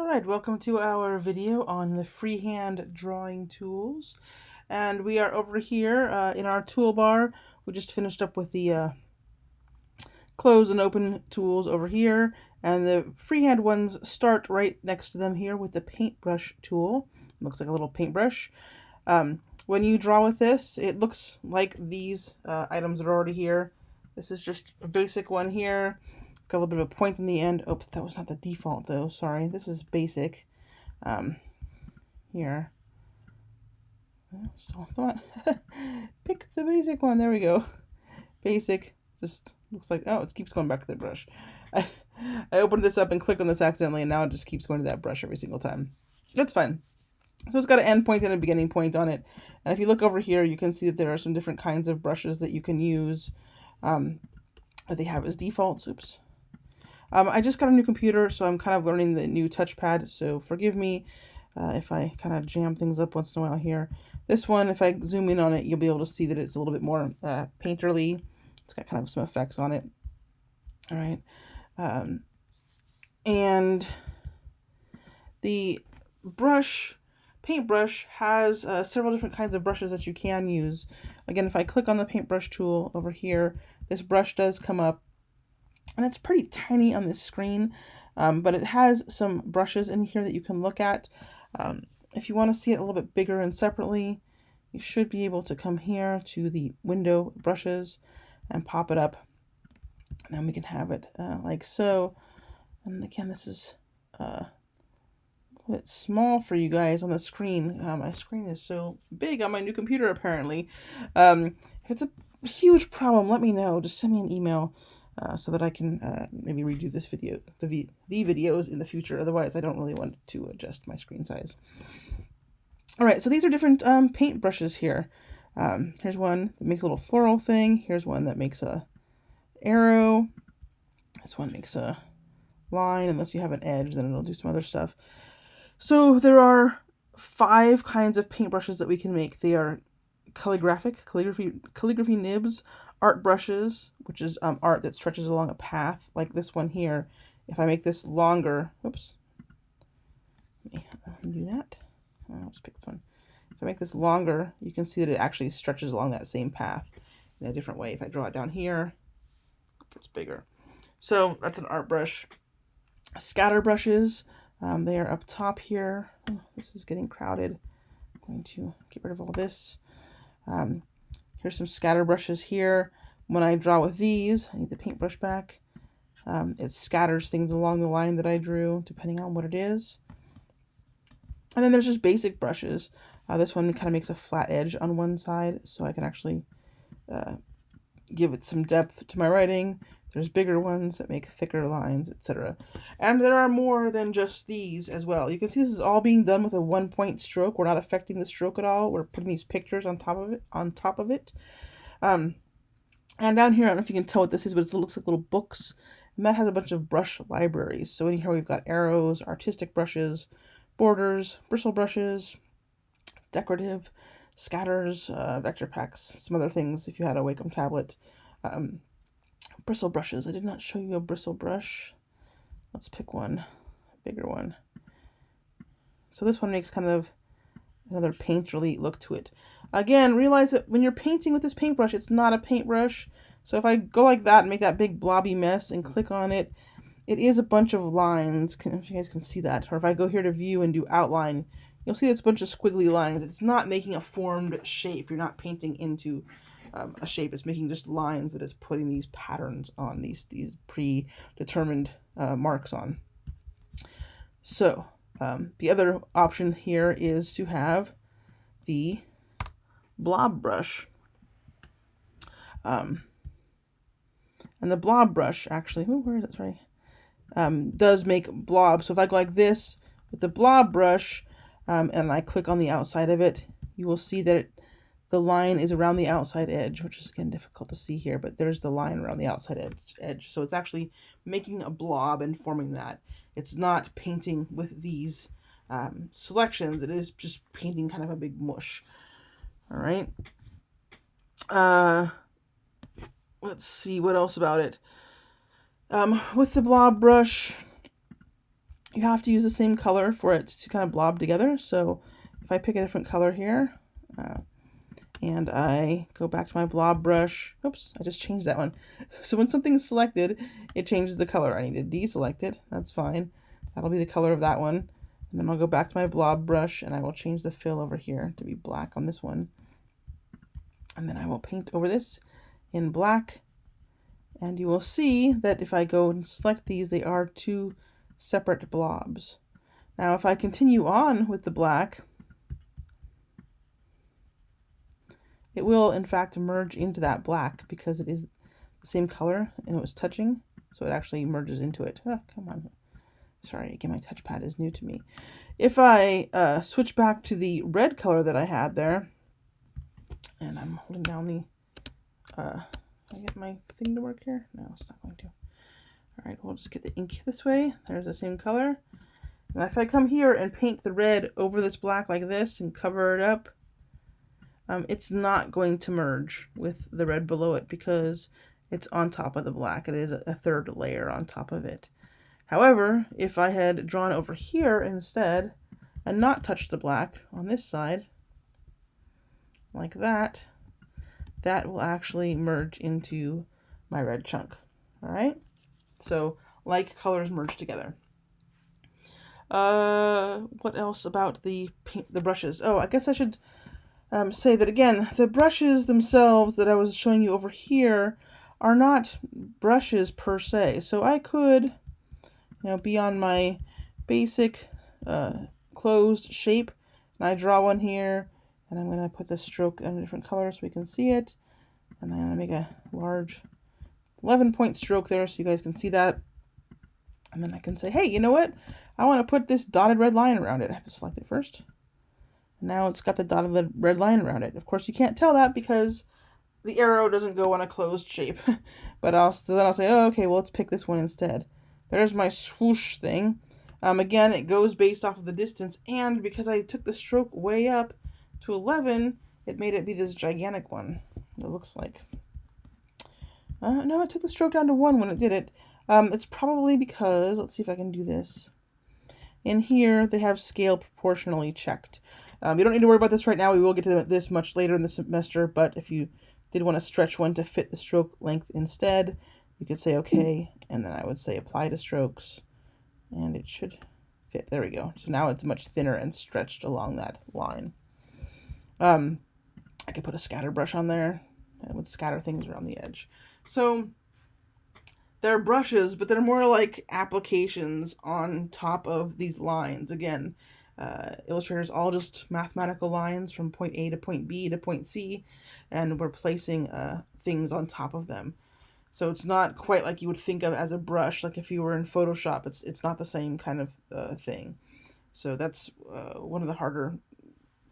Alright, welcome to our video on the freehand drawing tools. And we are over here in our toolbar. We just finished up with the close and open tools over here. And the freehand ones start right next to them here with the paintbrush tool. It looks like a little paintbrush. When you draw with this, it looks like these items that are already here. This is just a basic one here. Got a little bit of a point in the end. Oops, that was not the default though. Sorry, this is basic. Here. So, come on. Pick the basic one. There we go. Basic. Just looks like, oh, it keeps going back to the brush. I opened this up and clicked on this accidentally, and now it just keeps going to that brush every single time. That's fine. So it's got an end point and a beginning point on it. And if you look over here, you can see that there are some different kinds of brushes that you can use that they have as defaults. Oops. I just got a new computer, so I'm kind of learning the new touchpad, so forgive me if I kind of jam things up once in a while here. This one, if I zoom in on it, you'll be able to see that it's a little bit more painterly. It's got kind of some effects on it. All right. And the paintbrush has several different kinds of brushes that you can use. Again, if I click on the paintbrush tool over here, this brush does come up. And it's pretty tiny on this screen, but it has some brushes in here that you can look at. If you want to see it a little bit bigger and separately, you should be able to come here to the window brushes and pop it up. And then we can have it like so. And again, this is a bit small for you guys on the screen. My screen is so big on my new computer, apparently. If it's a huge problem, let me know. Just send me an email. So that I can maybe redo this video, the videos in the future. Otherwise, I don't really want to adjust my screen size. All right, so these are different paint brushes here. Here's one that makes a little floral thing. Here's one that makes a arrow. This one makes a line. Unless you have an edge, then it'll do some other stuff. So there are 5 kinds of paint brushes that we can make. They are calligraphy nibs, art brushes, which is art that stretches along a path, like this one here. If I make this longer, oops, let me do that. I'll just pick this one. If I make this longer, you can see that it actually stretches along that same path in a different way. If I draw it down here, it gets bigger. So that's an art brush. Scatter brushes, they are up top here. Oh, this is getting crowded. I'm going to get rid of all this. Here's some scatter brushes here. When I draw with these, I need the paintbrush back. It scatters things along the line that I drew, depending on what it is. And then there's just basic brushes. This one kind of makes a flat edge on one side, so I can actually give it some depth to my writing. There's bigger ones that make thicker lines, etc. And there are more than just these as well. You can see this is all being done with a 1-point stroke. We're not affecting the stroke at all. We're putting these pictures on top of it. And down here, I don't know if you can tell what this is, but it looks like little books. And that has a bunch of brush libraries. So in here we've got arrows, artistic brushes, borders, bristle brushes, decorative, scatters, vector packs, some other things if you had a Wacom tablet. Bristle brushes. I did not show you a bristle brush. Let's pick one, a bigger one. So this one makes kind of another painterly look to it. Again, realize that when you're painting with this paintbrush, it's not a paintbrush. So if I go like that and make that big blobby mess and click on it, it is a bunch of lines. If you guys can see that. Or if I go here to view and do outline, you'll see it's a bunch of squiggly lines. It's not making a formed shape. You're not painting into a shape. It's making just lines that it's putting these patterns on, these predetermined marks on. So the other option here is to have the blob brush. And the blob brush actually, where is it? Sorry. Does make blobs. So if I go like this with the blob brush and I click on the outside of it, you will see that the line is around the outside edge, which is again difficult to see here, but there's the line around the outside edge. So it's actually making a blob and forming that. It's not painting with these selections. It is just painting kind of a big mush. All right. Let's see what else about it. With the blob brush, you have to use the same color for it to kind of blob together. So if I pick a different color here, and I go back to my blob brush, oops, I just changed that one. So when something's selected, it changes the color. I need to deselect it, that's fine. That'll be the color of that one. And then I'll go back to my blob brush and I will change the fill over here to be black on this one. And then I will paint over this in black. And you will see that if I go and select these, they are two separate blobs. Now if I continue on with the black, it will in fact merge into that black because it is the same color and it was touching, so it actually merges into it. Oh, come on. Sorry, again, my touchpad is new to me. If I switch back to the red color that I had there, and I'm holding down the, can I get my thing to work here? No, it's not going to. All right, we'll just get the ink this way. There's the same color. And if I come here and paint the red over this black like this and cover it up, it's not going to merge with the red below it because it's on top of the black. It is a third layer on top of it. However, if I had drawn over here instead and not touched the black on this side, like that, that will actually merge into my red chunk. All right? So, like colors merge together. What else about the brushes? Oh, I guess I should say that again, the brushes themselves that I was showing you over here are not brushes per se. So I could, be on my basic closed shape, and I draw one here, and I'm going to put the stroke in a different color so we can see it, and I'm going to make a large 11-point stroke there so you guys can see that, and then I can say, hey, you know what? I want to put this dotted red line around it. I have to select it first. Now it's got the dotted red line around it. Of course, you can't tell that because the arrow doesn't go on a closed shape, but then I'll say, oh, okay, well, let's pick this one instead. There's my swoosh thing. Again, it goes based off of the distance, and because I took the stroke way up to 11, it made it be this gigantic one, it looks like. No, it took the stroke down to 1 when it did it. It's probably because, let's see if I can do this. In here, they have scale proportionally checked. You don't need to worry about this right now. We will get to this much later in the semester, but if you did want to stretch one to fit the stroke length instead, you could say okay, and then I would say apply to strokes, and it should fit. There we go. So now it's much thinner and stretched along that line. I could put a scatter brush on there and would scatter things around the edge. So they're brushes, but they're more like applications on top of these lines. Again, Illustrator is all just mathematical lines from point A to point B to point C, and we're placing things on top of them. So it's not quite like you would think of as a brush, like if you were in Photoshop. It's not the same kind of thing. So that's one of the harder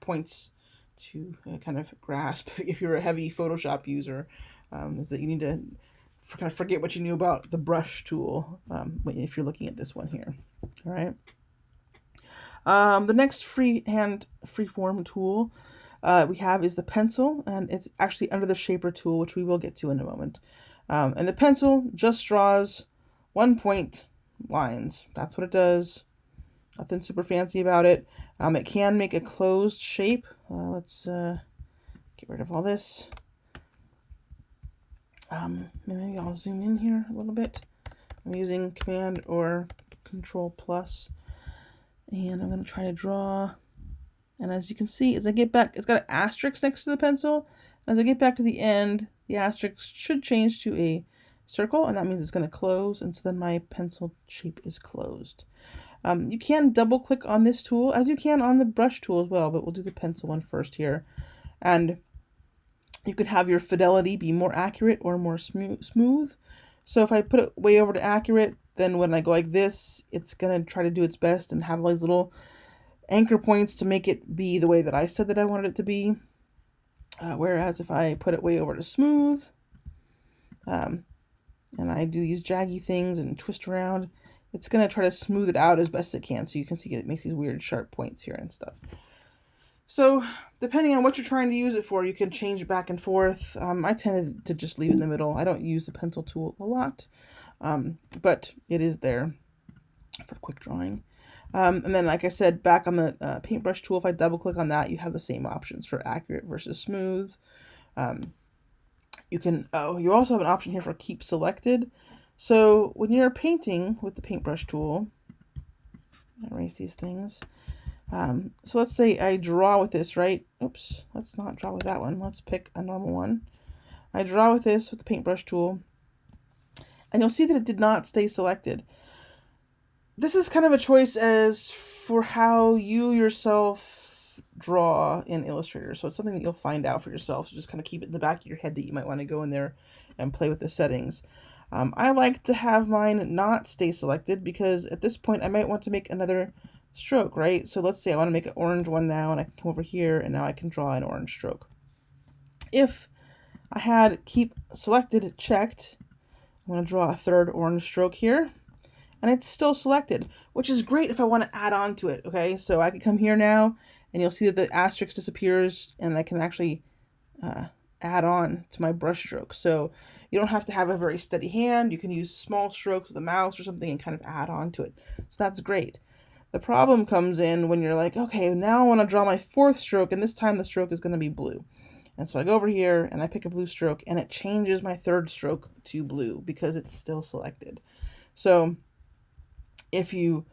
points to kind of grasp if you're a heavy Photoshop user, is that you need to kind of forget what you knew about the brush tool if you're looking at this one here. All right. The next freeform tool we have is the pencil, and it's actually under the shaper tool, which we will get to in a moment. And the pencil just draws 1-point lines. That's what it does. Nothing super fancy about it. It can make a closed shape. Let's get rid of all this. Maybe I'll zoom in here a little bit. I'm using Command or Control Plus, and I'm going to try to draw. And as you can see, as I get back, it's got an asterisk next to the pencil. As I get back to the end, the asterisk should change to a circle, and that means it's going to close, and so then my pencil shape is closed. You can double click on this tool, as you can on the brush tool as well, but we'll do the pencil one first here. And you can have your fidelity be more accurate or more smooth. So if I put it way over to accurate, then when I go like this, it's going to try to do its best and have all these little anchor points to make it be the way that I said that I wanted it to be. Whereas if I put it way over to smooth, and I do these jaggy things and twist around, it's going to try to smooth it out as best it can. So you can see it makes these weird sharp points here and stuff. So depending on what you're trying to use it for, you can change it back and forth. I tended to just leave it in the middle. I don't use the pencil tool a lot, but it is there for quick drawing. And then, like I said, back on the paintbrush tool, if I double click on that, you have the same options for accurate versus smooth. You also have an option here for keep selected. So when you're painting with the paintbrush tool, erase these things. So let's say I draw with this, right? Oops, let's not draw with that one. Let's pick a normal one. I draw with this with the paintbrush tool, and you'll see that it did not stay selected. This is kind of a choice as for how you yourself draw in Illustrator. So it's something that you'll find out for yourself. So just kind of keep it in the back of your head that you might want to go in there and play with the settings. I like to have mine not stay selected because at this point I might want to make another stroke, right? So let's say I want to make an orange one now, and I can come over here and now I can draw an orange stroke. If I had keep selected checked, I'm going to draw a third orange stroke here, and it's still selected, which is great if I want to add on to it. Okay, so I can come here now and you'll see that the asterisk disappears, and I can actually add on to my brush stroke. So you don't have to have a very steady hand. You can use small strokes with a mouse or something and kind of add on to it. So that's great. The problem comes in when you're like, okay, now I want to draw my fourth stroke, and this time the stroke is going to be blue. And so I go over here and I pick a blue stroke, and it changes my third stroke to blue because it's still selected. So if you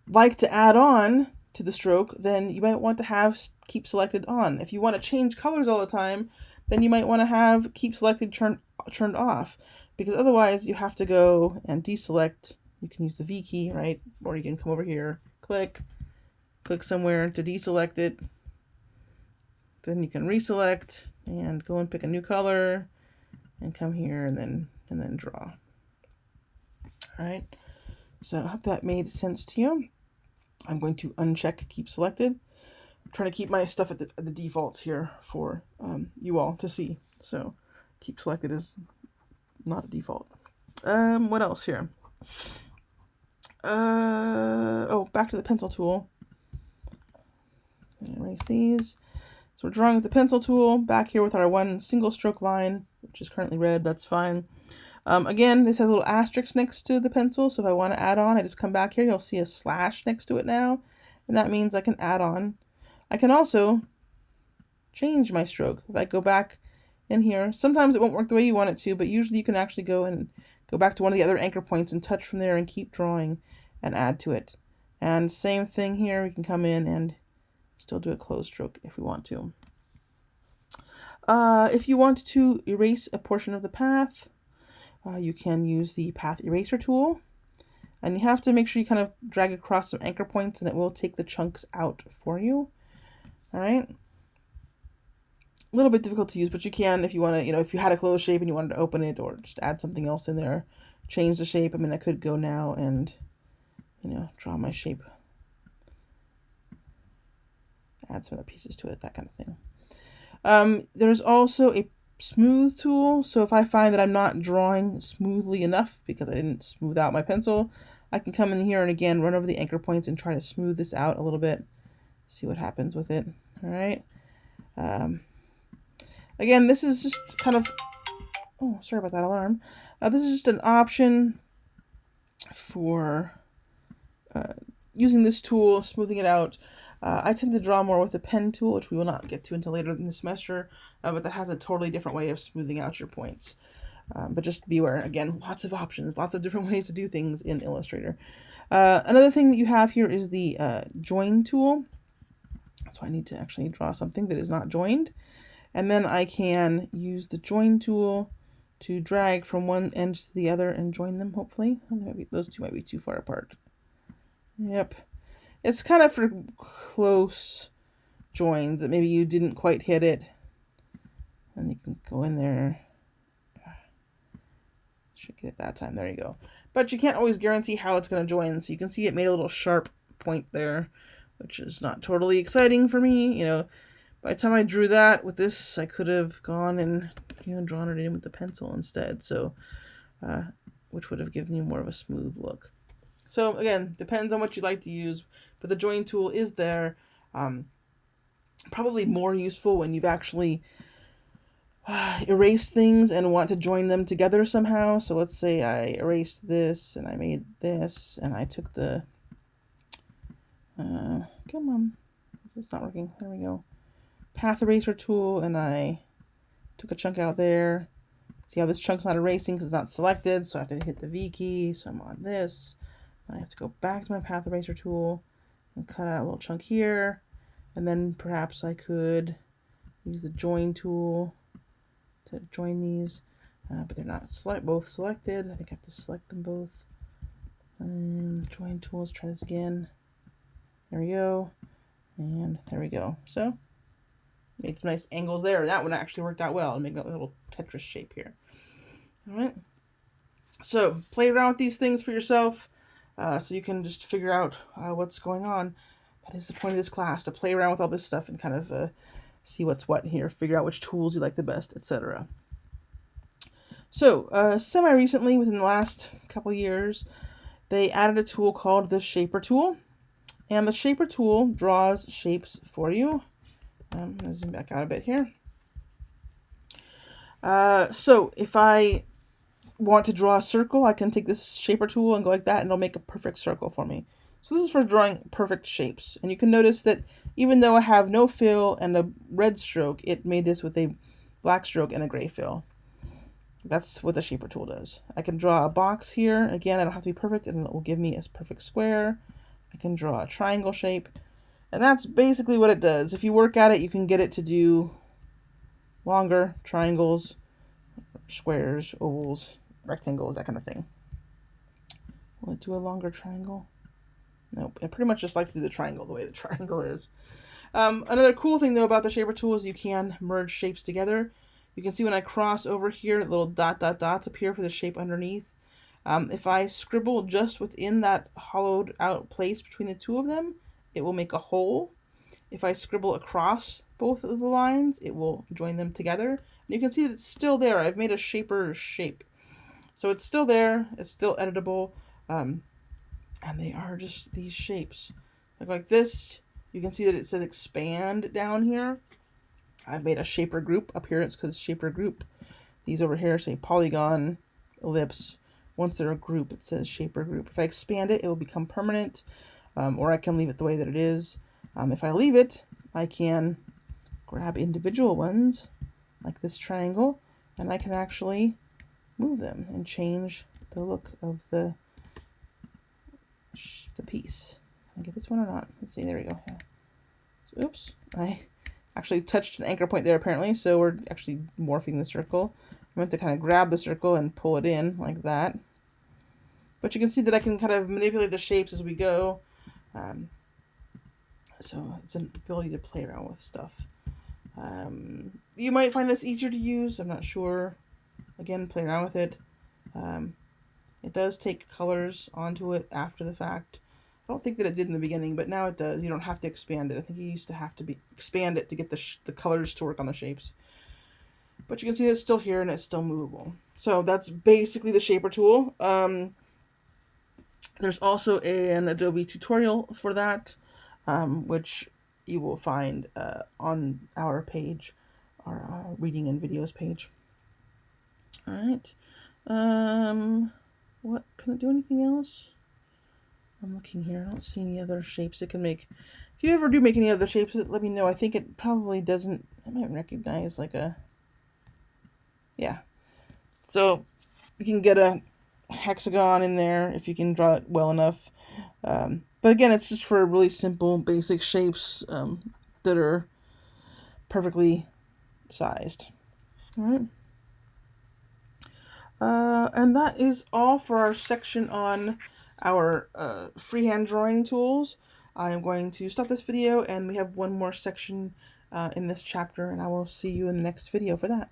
like to add on to the stroke, then you might want to have keep selected on. If you want to change colors all the time, then you might want to have keep selected turned off, because otherwise you have to go and deselect. You can use the V key, right? Or you can come over here, click somewhere to deselect it. Then you can reselect and go and pick a new color and come here and then draw. All right. So I hope that made sense to you. I'm going to uncheck keep selected. I'm trying to keep my stuff at the defaults here for you all to see. So keep selected is not a default. What else here? Back to the pencil tool. Erase these. So we're drawing with the pencil tool, back here with our one single stroke line, which is currently red. That's fine. Again, this has a little asterisk next to the pencil, so if I want to add on, I just come back here. You'll see a slash next to it now, and that means I can add on. I can also change my stroke. If I go back in here, sometimes it won't work the way you want it to, but usually you can actually go and go back to one of the other anchor points and touch from there and keep drawing and add to it. And same thing here, we can come in and still do a closed stroke if we want to. If you want to erase a portion of the path, you can use the path eraser tool, and you have to make sure you kind of drag across some anchor points, and it will take the chunks out for you. All right. A little bit difficult to use, but you can if you want to, if you had a closed shape and you wanted to open it or just add something else in there, change the shape. I mean, I could go now and, draw my shape, add some other pieces to it, that kind of thing. There's also a smooth tool. So if I find that I'm not drawing smoothly enough because I didn't smooth out my pencil, I can come in here and again run over the anchor points and try to smooth this out a little bit, see what happens with it. All right. Again, this is just kind of, oh, sorry about that alarm. This is just an option for using this tool, smoothing it out. I tend to draw more with a pen tool, which we will not get to until later in the semester, but that has a totally different way of smoothing out your points. But just beware, again, lots of options, lots of different ways to do things in Illustrator. Another thing that you have here is the join tool. So I need to actually draw something that is not joined. And then I can use the join tool to drag from one end to the other and join them, hopefully. Those two might be too far apart. Yep. It's kind of for close joins that maybe you didn't quite hit it. And you can go in there. Should get it that time. There you go. But you can't always guarantee how it's going to join. So you can see it made a little sharp point there, which is not totally exciting for me. By the time I drew that with this, I could have gone and drawn it in with the pencil instead. So, which would have given you more of a smooth look. So again, depends on what you like to use, but the join tool is there. Probably more useful when you've actually erased things and want to join them together somehow. So let's say I erased this and I made this and I took the Come on. This is not working. There we go. Path eraser tool, and I took a chunk out there. See how this chunk's not erasing because it's not selected, so I have to hit the V key. So I'm on this. I have to go back to my path eraser tool and cut out a little chunk here. And then perhaps I could use the join tool to join these, but they're not both selected. I think I have to select them both. And join tools, try this again. There we go. And there we go. So made some nice angles there. That one actually worked out well. I'll make a little Tetris shape here. All right. So play around with these things for yourself, so you can just figure out what's going on. That is the point of this class, to play around with all this stuff and kind of see what's what here, figure out which tools you like the best, etc. So semi-recently, within the last couple years, they added a tool called the Shaper tool. And the Shaper tool draws shapes for you. I'm going to zoom back out a bit here. So if I want to draw a circle, I can take this Shaper tool and go like that, and it'll make a perfect circle for me. So this is for drawing perfect shapes. And you can notice that even though I have no fill and a red stroke, it made this with a black stroke and a gray fill. That's what the Shaper tool does. I can draw a box here. Again, I don't have to be perfect, and it will give me a perfect square. I can draw a triangle shape. And that's basically what it does. If you work at it, you can get it to do longer triangles, squares, ovals, rectangles, that kind of thing. Will it do a longer triangle? Nope. It pretty much just likes to do the triangle the way the triangle is. Another cool thing, though, about the Shaper tool is you can merge shapes together. You can see when I cross over here, little dots appear for the shape underneath. If I scribble just within that hollowed out place between the two of them, it will make a hole. If I scribble across both of the lines, it will join them together. And you can see that it's still there. I've made a Shaper shape. So it's still there. It's still editable. And they are just these shapes. Like this, you can see that it says expand down here. I've made a Shaper group up here. It's because Shaper group. These over here say polygon, ellipse. Once they're a group, it says Shaper group. If I expand it, it will become permanent, or I can leave it the way that it is. If I leave it, I can grab individual ones, like this triangle, and I can actually move them and change the look of the piece. Can I get this one or not? Let's see, there we go. Yeah. So, oops, I actually touched an anchor point there apparently, so we're actually morphing the circle. I meant to kind of grab the circle and pull it in like that. But you can see that I can kind of manipulate the shapes as we go. So it's an ability to play around with stuff. You might find this easier to use. I'm not sure. Again, play around with it. It does take colors onto it after the fact. I don't think that it did in the beginning, but now it does. You don't have to expand it. I think you used to have to expand it to get the colors to work on the shapes. But you can see it's still here and it's still movable. So that's basically the Shaper tool. There's also an Adobe tutorial for that, which you will find on our page, our reading and videos page. All right. What, can it do anything else? I'm looking here. I don't see any other shapes it can make. If you ever do make any other shapes, let me know. I think it probably doesn't. I might recognize like a. Yeah. So you can get a hexagon in there if you can draw it well enough. But again, it's just for really simple, basic shapes that are perfectly sized. All right. And that is all for our section on our freehand drawing tools. I'm going to stop this video, and we have one more section in this chapter, and I will see you in the next video for that.